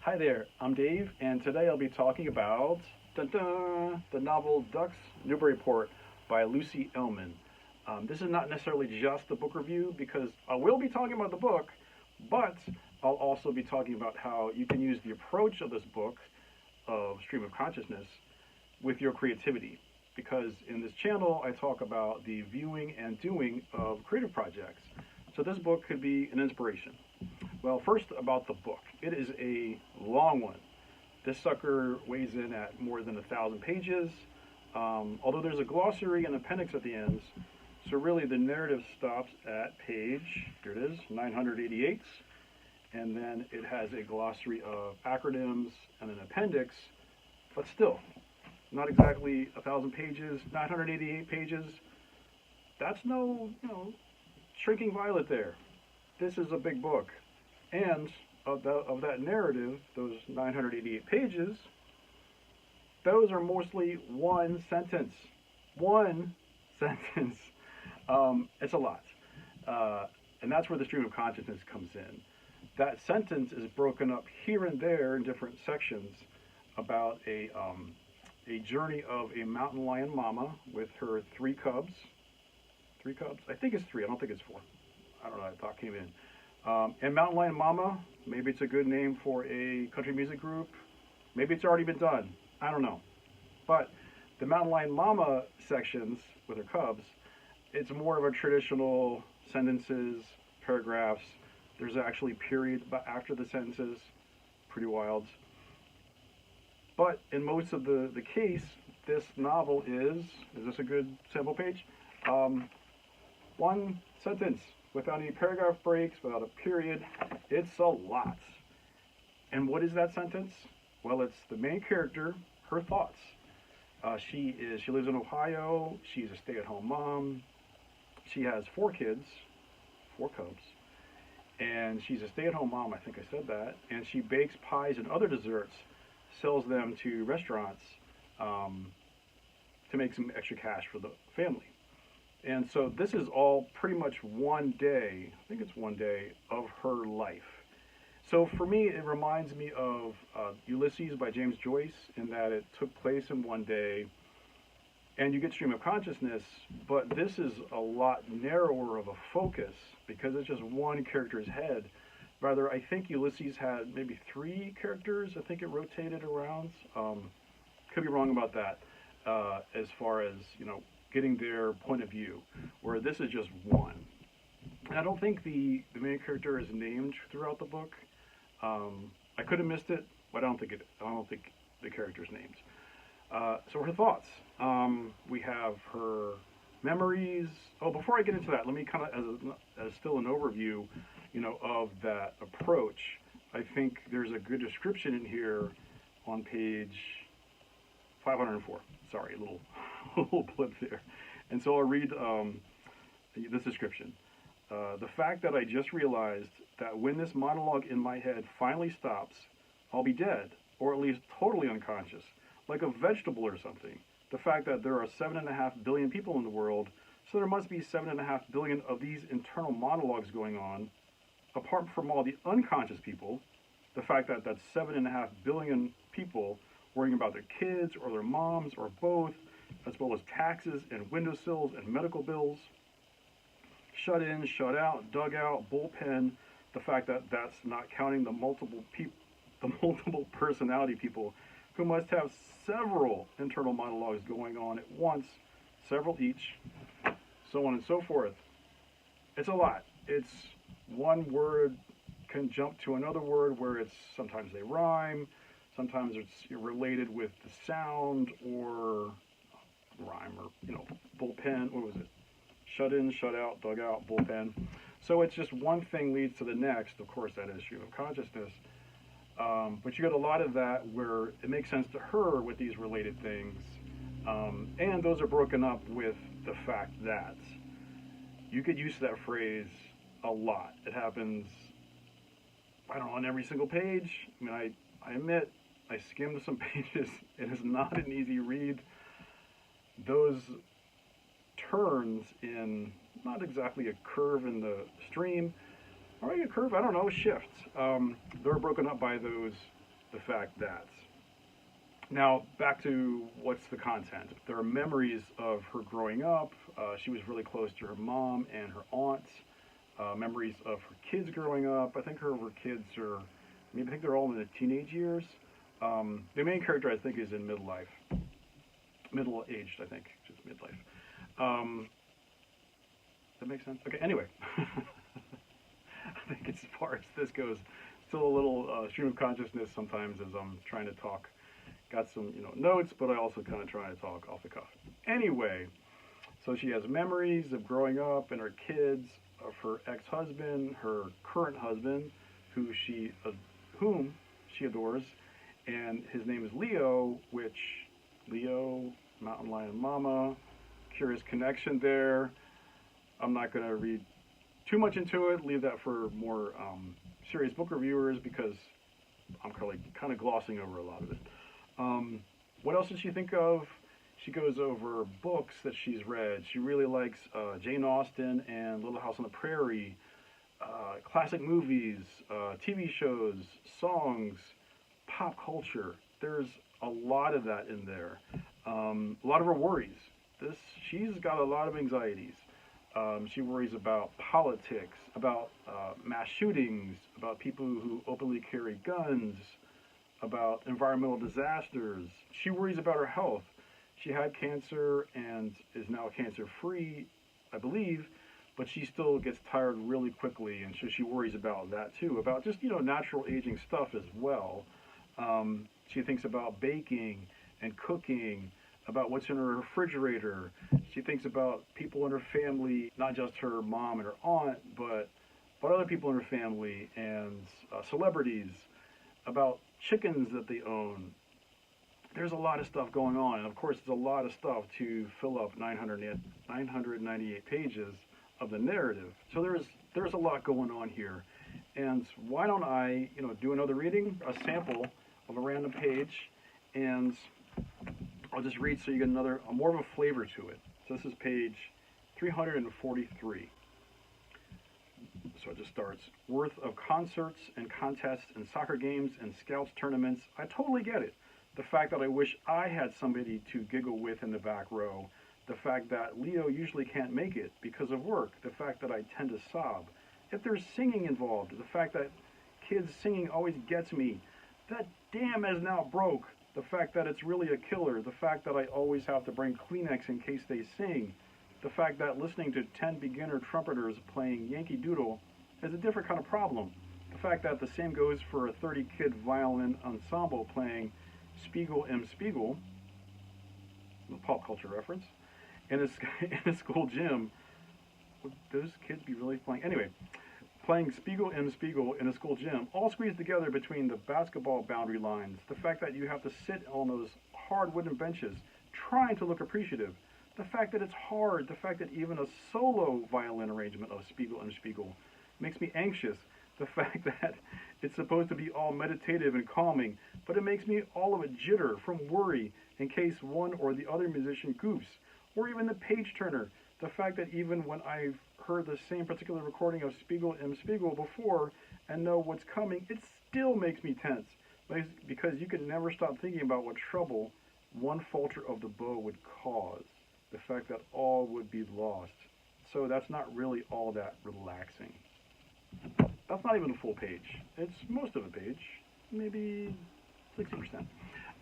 Hi there, I'm Dave, and today I'll be talking about dun dun, the novel Ducks, Newburyport by Lucy Ellmann. This is not necessarily just a book review because I will be talking about the book, but I'll also be talking about how you can use the approach of this book of stream of consciousness with your creativity. Because in this channel, I talk about the viewing and doing of creative projects. So this book could be an inspiration. Well, first about the book. It is a long one. This sucker weighs in at more than 1,000 pages, although there's a glossary and appendix at the ends. So really the narrative stops at page, here it is, 988, and then it has a glossary of acronyms and an appendix, but still, not exactly 1,000 pages, 988 pages. That's no, shrinking violet there. This is a big book. And of that narrative, those 988 pages, those are mostly one sentence. One sentence. It's a lot. And that's where the stream of consciousness comes in. That sentence is broken up here and there in different sections about a journey of a mountain lion mama with her three cubs. Three cubs? I think it's three. I don't think it's four. I don't know. I thought came in. And Mountain Lion Mama, maybe it's a good name for a country music group. Maybe it's already been done. I don't know. But the Mountain Lion Mama sections with her cubs, it's more of a traditional sentences, paragraphs. There's actually periods after the sentences. Pretty wild. But in most of the case, this novel is this a good sample page? One sentence. Without any paragraph breaks, without a period. It's a lot. And what is that sentence? Well, it's the main character, her thoughts. She lives in Ohio. She's a stay-at-home mom. She has four kids, four cubs, and she's a stay-at-home mom. I think I said that. And she bakes pies and other desserts, sells them to restaurants to make some extra cash for the family. And so this is all pretty much one day, I think it's one day, of her life. So for me, it reminds me of Ulysses by James Joyce in that it took place in one day, and you get stream of consciousness, but this is a lot narrower of a focus because it's just one character's head. Rather, I think Ulysses had maybe three characters. I think it rotated around. Could be wrong about that as far as, getting their point of view, where this is just one. And I don't think the main character is named throughout the book. I could have missed it, but I don't think the character's named. So her thoughts. We have her memories. Oh, before I get into that, let me kind of, as still an overview, of that approach. I think there's a good description in here on page 504. Sorry, a little blip there. And so I'll read this description. The fact that I just realized that when this monologue in my head finally stops, I'll be dead, or at least totally unconscious, like a vegetable or something. The fact that there are 7.5 billion people in the world, so there must be 7.5 billion of these internal monologues going on, apart from all the unconscious people. The fact that that's 7.5 billion people worrying about their kids or their moms or both, as well as taxes and windowsills and medical bills. Shut in, shut out, dug out, bullpen. The fact that that's not counting the multiple personality people who must have several internal monologues going on at once, several each, so on and so forth. It's a lot. It's one word can jump to another word where it's sometimes they rhyme, sometimes it's related with the sound or rhyme or, bullpen. What was it? Shut in, shut out, dug out, bullpen. So it's just one thing leads to the next. Of course, that is stream of consciousness. But you get a lot of that where it makes sense to her with these related things. And those are broken up with the fact that you could use that phrase a lot. It happens, I don't know, on every single page. I mean, I admit, I skimmed some pages. It is not an easy read. Those turns in not exactly a curve in the stream, or a curve, I don't know, shifts. They're broken up by those the fact that. Now, back to what's the content. There are memories of her growing up. She was really close to her mom and her aunt. Memories of her kids growing up. I think her kids are, maybe I think they're all in the teenage years. The main character, I think, is in midlife. Middle-aged, I think, just midlife. Does that make sense? Okay, anyway. I think as far as this goes, still a little stream of consciousness sometimes as I'm trying to talk. Got some, notes, but I also kind of try to talk off the cuff. Anyway, so she has memories of growing up and her kids, of her ex-husband, her current husband, whom she adores, and his name is Leo, which Leo, Mountain Lion Mama, curious connection there. I'm not going to read too much into it. Leave that for more serious book reviewers because I'm kind of glossing over a lot of it. What else did she think of? She goes over books that she's read. She really likes Jane Austen and Little House on the Prairie, classic movies, TV shows, songs, pop culture. There's a lot of that in there. A lot of her worries. She's got a lot of anxieties. She worries about politics, about mass shootings, about people who openly carry guns, about environmental disasters. She worries about her health. She had cancer and is now cancer-free, I believe, but she still gets tired really quickly, and so she worries about that too, about just, natural aging stuff as well. She thinks about baking and cooking, about what's in her refrigerator. She thinks about people in her family, not just her mom and her aunt, but other people in her family and celebrities, about chickens that they own. There's a lot of stuff going on, and of course it's a lot of stuff to fill up 998 pages of the narrative. So there's a lot going on here. And why don't I, do another reading, a sample of a random page, and I'll just read so you get more of a flavor to it. So this is page 343. So it just starts. Worth of concerts and contests and soccer games and scouts tournaments. I totally get it. The fact that I wish I had somebody to giggle with in the back row. The fact that Leo usually can't make it because of work. The fact that I tend to sob. If there's singing involved, the fact that kids singing always gets me. That dam is now broke. The fact that it's really a killer. The fact that I always have to bring Kleenex in case they sing. The fact that listening to 10 beginner trumpeters playing Yankee Doodle is a different kind of problem. The fact that the same goes for a 30-kid violin ensemble playing Spiegel im Spiegel, a pop culture reference, in a school gym. Would those kids be really playing? Anyway, playing Spiegel im Spiegel in a school gym, all squeezed together between the basketball boundary lines. The fact that you have to sit on those hard wooden benches trying to look appreciative. The fact that it's hard. The fact that even a solo violin arrangement of Spiegel im Spiegel makes me anxious. The fact that it's supposed to be all meditative and calming, but it makes me all of a jitter from worry in case one or the other musician goofs, or even the page turner. The fact that even when I've heard the same particular recording of Spiegel im Spiegel before and know what's coming, it still makes me tense, because you can never stop thinking about what trouble one falter of the bow would cause. The fact that all would be lost. So that's not really all that relaxing. That's not even a full page. It's most of a page, maybe 60%.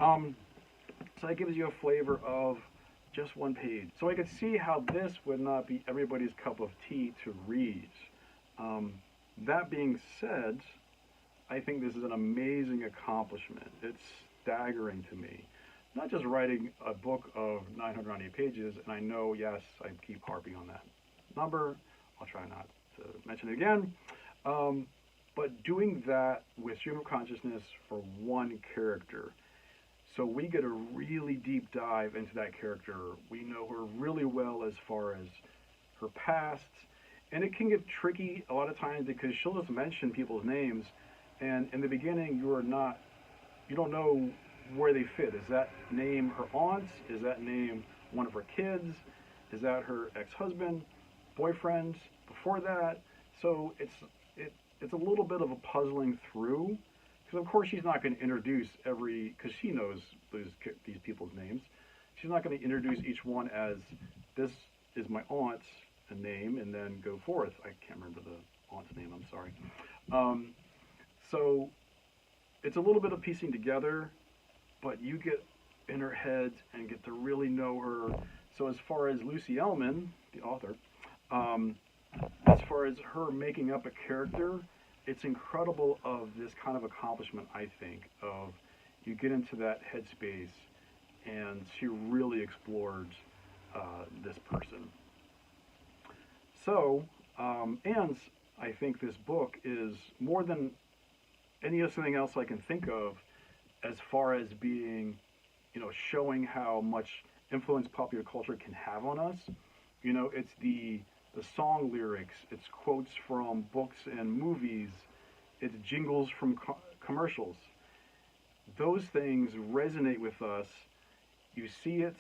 So that gives you a flavor of just one page. So I could see how this would not be everybody's cup of tea to read. That being said, I think this is an amazing accomplishment. It's staggering to me. Not just writing a book of 998 pages, and I know, yes, I keep harping on that number. I'll try not to mention it again. But doing that with stream of consciousness for one character. So we get a really deep dive into that character. We know her really well as far as her past. And it can get tricky a lot of times because she'll just mention people's names. And in the beginning, you don't know where they fit. Is that name her aunt's? Is that name one of her kids? Is that her ex-husband, boyfriend before that? So it's a little bit of a puzzling through Because of course she's not going to introduce because she knows these people's names. She's not going to introduce each one as this is my aunt's name and then go forth. I can't remember the aunt's name. I'm sorry. So it's a little bit of piecing together, but you get in her head and get to really know her. So as far as Lucy Ellmann, the author, as far as her making up a character, it's incredible of this kind of accomplishment, I think, of you get into that headspace and she really explored this person. So, and I think this book is more than anything else I can think of as far as being, showing how much influence popular culture can have on us. It's the song lyrics, it's quotes from books and movies, it's jingles from commercials. Those things resonate with us. You see it,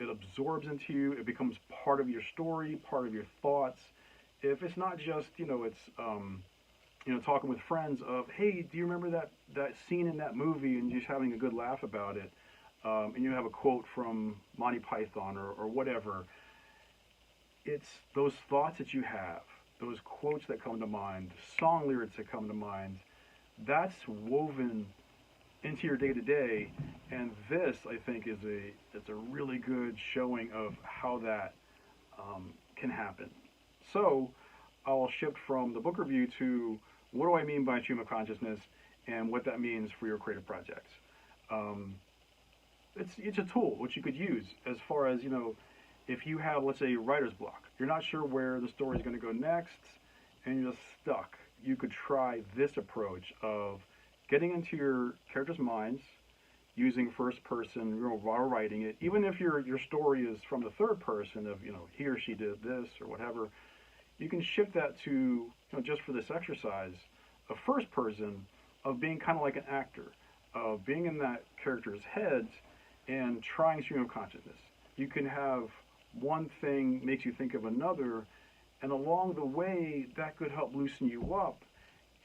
it absorbs into you, it becomes part of your story, part of your thoughts. If it's not just, talking with friends of, hey, do you remember that scene in that movie, and just having a good laugh about it, and you have a quote from Monty Python or whatever. It's those thoughts that you have, those quotes that come to mind, song lyrics that come to mind, that's woven into your day-to-day, and this, I think, it's a really good showing of how that can happen. So I'll shift from the book review to what do I mean by stream of consciousness and what that means for your creative projects. It's a tool which you could use as far as, if you have, let's say, writer's block. You're not sure where the story is going to go next and you're just stuck. You could try this approach of getting into your characters' minds, using first person, while writing it. Even if your story is from the third person of, he or she did this or whatever, you can shift that to, just for this exercise, a first person of being kind of like an actor, of being in that character's head and trying stream of consciousness. You can have one thing makes you think of another, and along the way, that could help loosen you up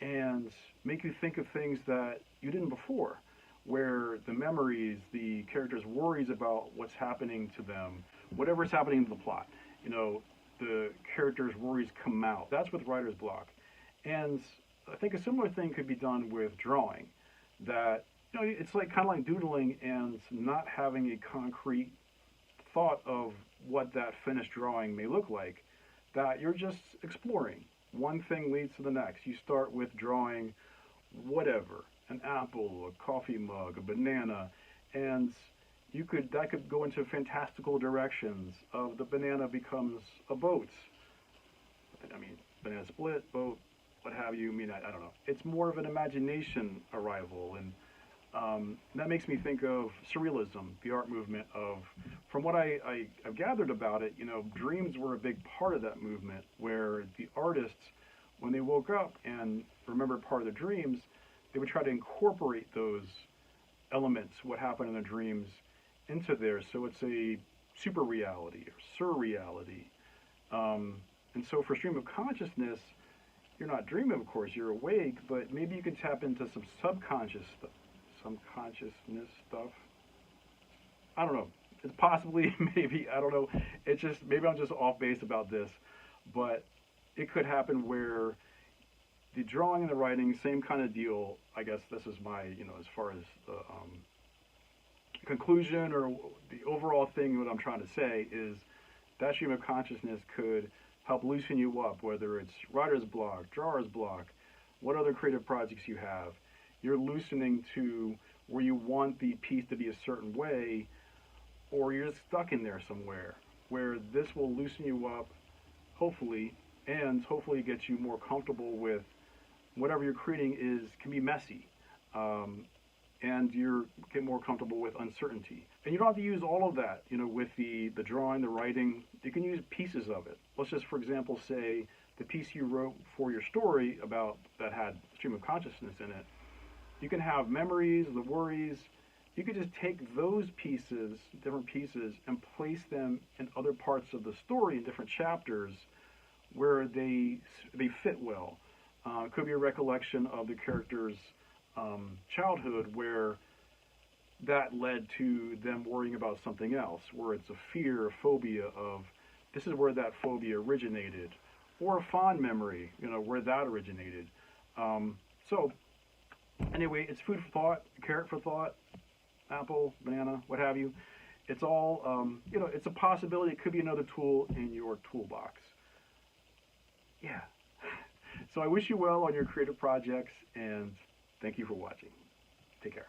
and make you think of things that you didn't before, where the memories, the character's worries about what's happening to them, whatever's happening to the plot, the character's worries come out. That's with writer's block. And I think a similar thing could be done with drawing, that, it's like kind of like doodling and not having a concrete thought of what that finished drawing may look like, that you're just exploring. One thing leads to the next. You start with drawing whatever, an apple, a coffee mug, a banana, and that could go into fantastical directions of the banana becomes a boat. Banana split, boat, what have you. I don't know. It's more of an imagination arrival, and that makes me think of surrealism, the art movement of, from what I've gathered about it, dreams were a big part of that movement, where the artists, when they woke up and remembered part of the dreams, they would try to incorporate those elements, what happened in the dreams, into there. So it's a super reality or surreality. And so for stream of consciousness, you're not dreaming, of course, you're awake, but maybe you can tap into some subconsciousness stuff. I don't know. It's possibly, maybe, I don't know. It's just, maybe I'm just off base about this, but it could happen where the drawing and the writing, same kind of deal. I guess this is my, as far as the conclusion or the overall thing, what I'm trying to say is that stream of consciousness could help loosen you up, whether it's writer's block, drawer's block, what other creative projects you have. You're loosening to where you want the piece to be a certain way, or you're stuck in there somewhere, where this will loosen you up, hopefully, and hopefully get you more comfortable with whatever you're creating can be messy, and you get more comfortable with uncertainty. And you don't have to use all of that, with the drawing, the writing. You can use pieces of it. Let's just, for example, say the piece you wrote for your story about that had stream of consciousness in it. You can have memories, the worries. You could just take those pieces, different pieces, and place them in other parts of the story in different chapters where they fit well. It could be a recollection of the character's childhood where that led to them worrying about something else, where it's a fear, a phobia of this is where that phobia originated, or a fond memory, where that originated. So anyway, it's food for thought, carrot for thought, apple, banana, what have you. It's all, it's a possibility. It could be another tool in your toolbox. Yeah. So I wish you well on your creative projects, and thank you for watching. Take care.